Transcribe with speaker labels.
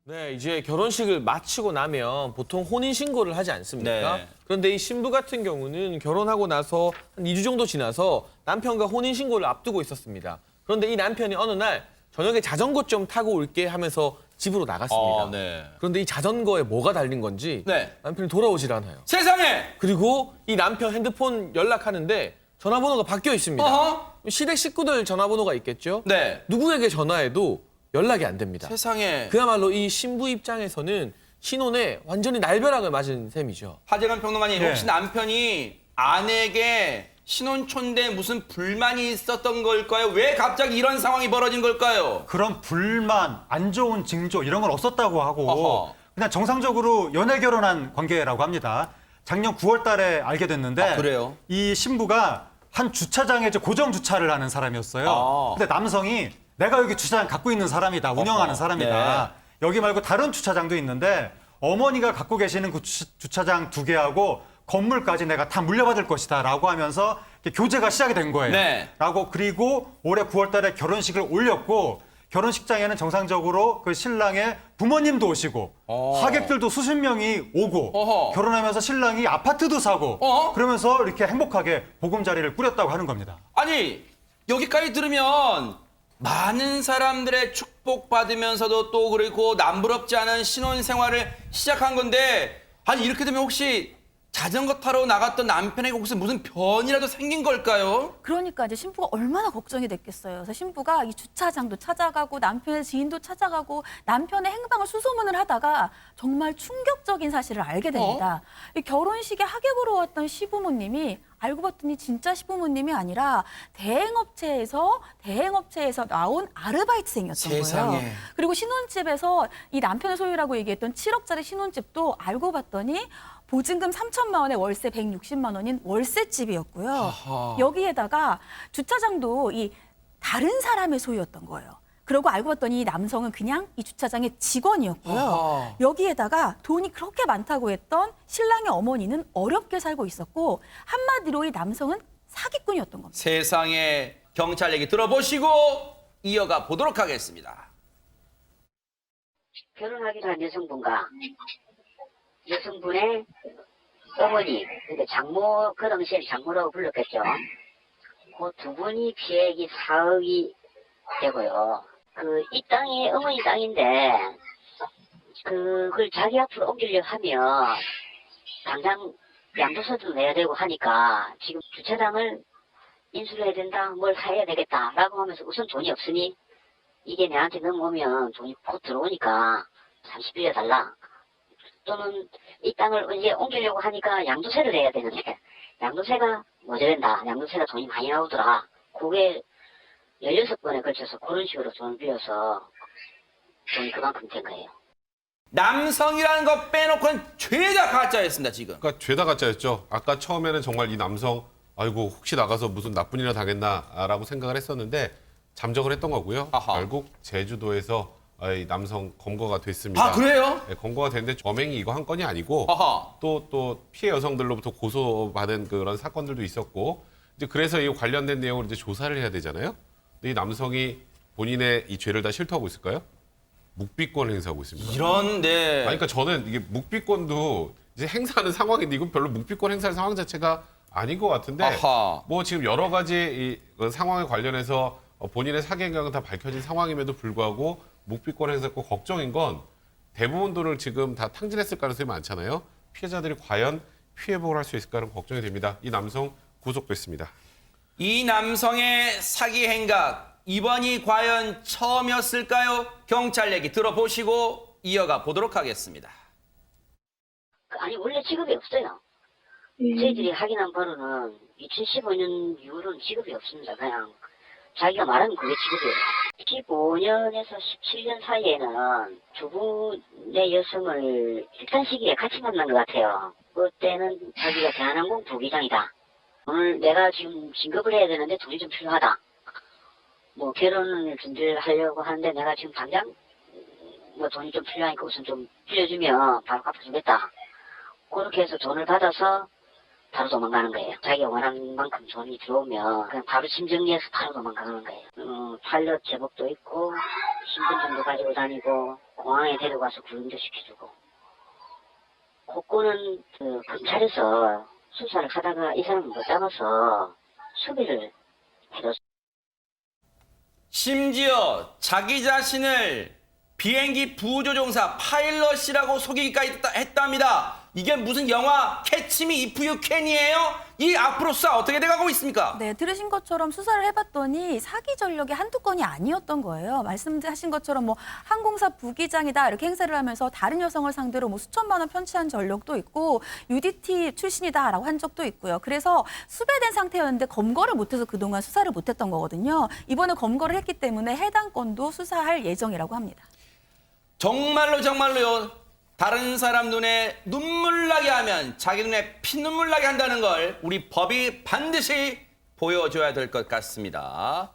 Speaker 1: 네, 이제 결혼식을 마치고 나면 보통 혼인신고를 하지 않습니까?
Speaker 2: 네.
Speaker 1: 그런데 이 신부 같은 경우는 결혼하고 나서 한 2주 정도 지나서 남편과 혼인신고를 앞두고 있었습니다. 그런데 이 남편이 어느 날 저녁에 자전거 좀 타고 올게 하면서 집으로 나갔습니다.
Speaker 2: 네.
Speaker 1: 그런데 이 자전거에 뭐가 달린 건지
Speaker 2: 네.
Speaker 1: 남편이 돌아오질 않아요.
Speaker 2: 세상에!
Speaker 1: 그리고 이 남편 핸드폰 연락하는데 전화번호가 바뀌어 있습니다.
Speaker 2: 어허?
Speaker 1: 시댁 식구들 전화번호가 있겠죠?
Speaker 2: 네.
Speaker 1: 누구에게 전화해도 연락이 안 됩니다.
Speaker 2: 세상에.
Speaker 1: 그야말로 이 신부 입장에서는 신혼에 완전히 날벼락을 맞은 셈이죠.
Speaker 2: 하재관 평론가님,
Speaker 3: 네.
Speaker 2: 혹시 남편이 아내에게 신혼초인데 무슨 불만이 있었던 걸까요? 왜 갑자기 이런 상황이 벌어진 걸까요?
Speaker 3: 그런 불만, 안 좋은 징조 이런 건 없었다고 하고
Speaker 2: 어허.
Speaker 3: 그냥 정상적으로 연애 결혼한 관계라고 합니다. 작년 9월 달에 알게 됐는데
Speaker 2: 아, 그래요?
Speaker 3: 이 신부가 한 주차장에 이제 고정 주차를 하는 사람이었어요.
Speaker 2: 아.
Speaker 3: 근데 남성이 내가 여기 주차장 갖고 있는 사람이다, 운영하는
Speaker 2: 어허.
Speaker 3: 사람이다. 여기 말고 다른 주차장도 있는데 어머니가 갖고 계시는 그 주차장 2개하고 건물까지 내가 다 물려받을 것이다 라고 하면서 교제가 시작이 된 거예요.
Speaker 2: 네.
Speaker 3: 라고 그리고 올해 9월 달에 결혼식을 올렸고 결혼식장에는 정상적으로 그 신랑의 부모님도 오시고 하객들도 수십 명이 오고
Speaker 2: 어허.
Speaker 3: 결혼하면서 신랑이 아파트도 사고
Speaker 2: 어허.
Speaker 3: 그러면서 이렇게 행복하게 보금자리를 꾸렸다고 하는 겁니다.
Speaker 2: 아니, 여기까지 들으면 많은 사람들의 축복받으면서도 또 그리고 남부럽지 않은 신혼 생활을 시작한 건데, 아니 이렇게 되면 혹시 자전거 타러 나갔던 남편에게 혹시 무슨 변이라도 생긴 걸까요?
Speaker 4: 그러니까 이제 신부가 얼마나 걱정이 됐겠어요. 그래서 신부가 이 주차장도 찾아가고 남편의 지인도 찾아가고 남편의 행방을 수소문을 하다가 정말 충격적인 사실을 알게 됩니다. 이 결혼식에 하객으로 왔던 시부모님이 알고 봤더니 진짜 시부모님이 아니라 대행업체에서 나온 아르바이트생이었던
Speaker 2: 세상에.
Speaker 4: 거예요. 그리고 신혼집에서 이 남편의 소유라고 얘기했던 7억짜리 신혼집도 알고 봤더니 보증금 3천만 원에 월세 160만 원인 월세집이었고요.
Speaker 2: 아하.
Speaker 4: 여기에다가 주차장도 이 다른 사람의 소유였던 거예요. 그러고 알고 봤더니 이 남성은 그냥 이 주차장의 직원이었고요.
Speaker 2: 아하.
Speaker 4: 여기에다가 돈이 그렇게 많다고 했던 신랑의 어머니는 어렵게 살고 있었고 한마디로 이 남성은 사기꾼이었던 겁니다.
Speaker 2: 세상에, 경찰 얘기 들어보시고 이어가 보도록 하겠습니다.
Speaker 5: 결혼하기로 한 여성분의 어머니, 그러니까 장모, 그 당시에 장모라고 불렀겠죠. 그 두 분이 피해액이 4억이 되고요. 이 땅이 어머니 땅인데, 그걸 자기 앞으로 옮기려고 하면, 당장 양도세도 내야 되고 하니까, 지금 주차장을 인수를 해야 된다, 뭘 사야 되겠다, 라고 하면서 우선 돈이 없으니, 이게 내한테 넘어오면 돈이 곧 들어오니까, 30빌려 달라. 또는 이 땅을 언제 옮기려고 하니까 양도세를 내야 되는데 양도세가 모자란다. 양도세가 돈이 많이 나오더라. 그게 16번에 걸쳐서 그런 식으로 돈을 빌려서 돈이 그만큼 된 거예요.
Speaker 2: 남성이라는 거 빼놓고는 죄다 가짜였습니다, 지금.
Speaker 6: 그러니까 죄다 가짜였죠. 아까 처음에는 정말 이 남성 아이고 혹시 나가서 무슨 나쁜 일이나 당했나라고 생각을 했었는데 잠적을 했던 거고요.
Speaker 2: 아하.
Speaker 6: 결국 제주도에서 이 남성 검거가 됐습니다.
Speaker 2: 아, 그래요?
Speaker 6: 네, 검거가 됐는데 범행이 이거 한 건이 아니고
Speaker 2: 아하.
Speaker 6: 또 피해 여성들로부터 고소받은 그런 사건들도 있었고 이제 그래서 이 관련된 내용을 이제 조사를 해야 되잖아요. 근데 이 남성이 본인의 이 죄를 다 실토하고 있을까요? 묵비권 행사하고 있습니다.
Speaker 2: 이런, 네.
Speaker 6: 아니, 그러니까 저는 이게 묵비권도 이제 행사하는 상황인데 이건 별로 묵비권 행사할 상황 자체가 아닌 것 같은데
Speaker 2: 아하.
Speaker 6: 뭐 지금 여러 가지 그 상황에 관련해서 본인의 사기 행각은 다 밝혀진 상황임에도 불구하고 묵비권 행사했고 걱정인 건 대부분 돈을 지금 다 탕진했을 가능성이 많잖아요. 피해자들이 과연 피해복을 할 수 있을까라는 걱정이 됩니다. 이 남성 구속됐습니다.
Speaker 2: 이 남성의 사기 행각, 이번이 과연 처음이었을까요? 경찰 얘기 들어보시고 이어가 보도록 하겠습니다.
Speaker 5: 아니 원래 직업이 없어요. 저희들이 확인한 바로는 2015년 이후로는 직업이 없습니다. 그냥 자기가 말하는 그게 직업이에요. 15년에서 17년 사이에는 두 분의 여성을 일단 시기에 같이 만난 것 같아요. 그때는 자기가 대한항공 부기장이다. 오늘 내가 지금 진급을 해야 되는데 돈이 좀 필요하다. 뭐 결혼을 준비를 하려고 하는데 내가 지금 당장 뭐 돈이 좀 필요하니까 우선 좀 빌려주면 바로 갚아주겠다. 그렇게 해서 돈을 받아서 바로 도망가는 거예요. 자기가 원하는 만큼 돈이 들어오면 그냥 바로 짐 정리해서 바로 도망가는 거예요. 파일럿 제복도 있고 신분증도 가지고 다니고 공항에 데려가서 구금도 시켜주고, 그거는 그 검찰에서 수사를 하다가 이 사람을 못 잡아서 수비를 해줬어요.
Speaker 2: 심지어 자기 자신을 비행기 부조종사 파일럿이라고 속이기까지 했답니다. 이게 무슨 영화 캐치 미 이프 유 캔이에요? 이 앞으로 수사 어떻게 돼가고 있습니까?
Speaker 4: 네, 들으신 것처럼 수사를 해봤더니 사기 전력이 한두 건이 아니었던 거예요. 말씀하신 것처럼 뭐 항공사 부기장이다 이렇게 행세를 하면서 다른 여성을 상대로 뭐 수천만 원 편취한 전력도 있고 UDT 출신이다라고 한 적도 있고요. 그래서 수배된 상태였는데 검거를 못해서 그동안 수사를 못했던 거거든요. 이번에 검거를 했기 때문에 해당 건도 수사할 예정이라고 합니다.
Speaker 2: 정말로요. 다른 사람 눈에 눈물 나게 하면 자기 눈에 피눈물 나게 한다는 걸 우리 법이 반드시 보여줘야 될 것 같습니다.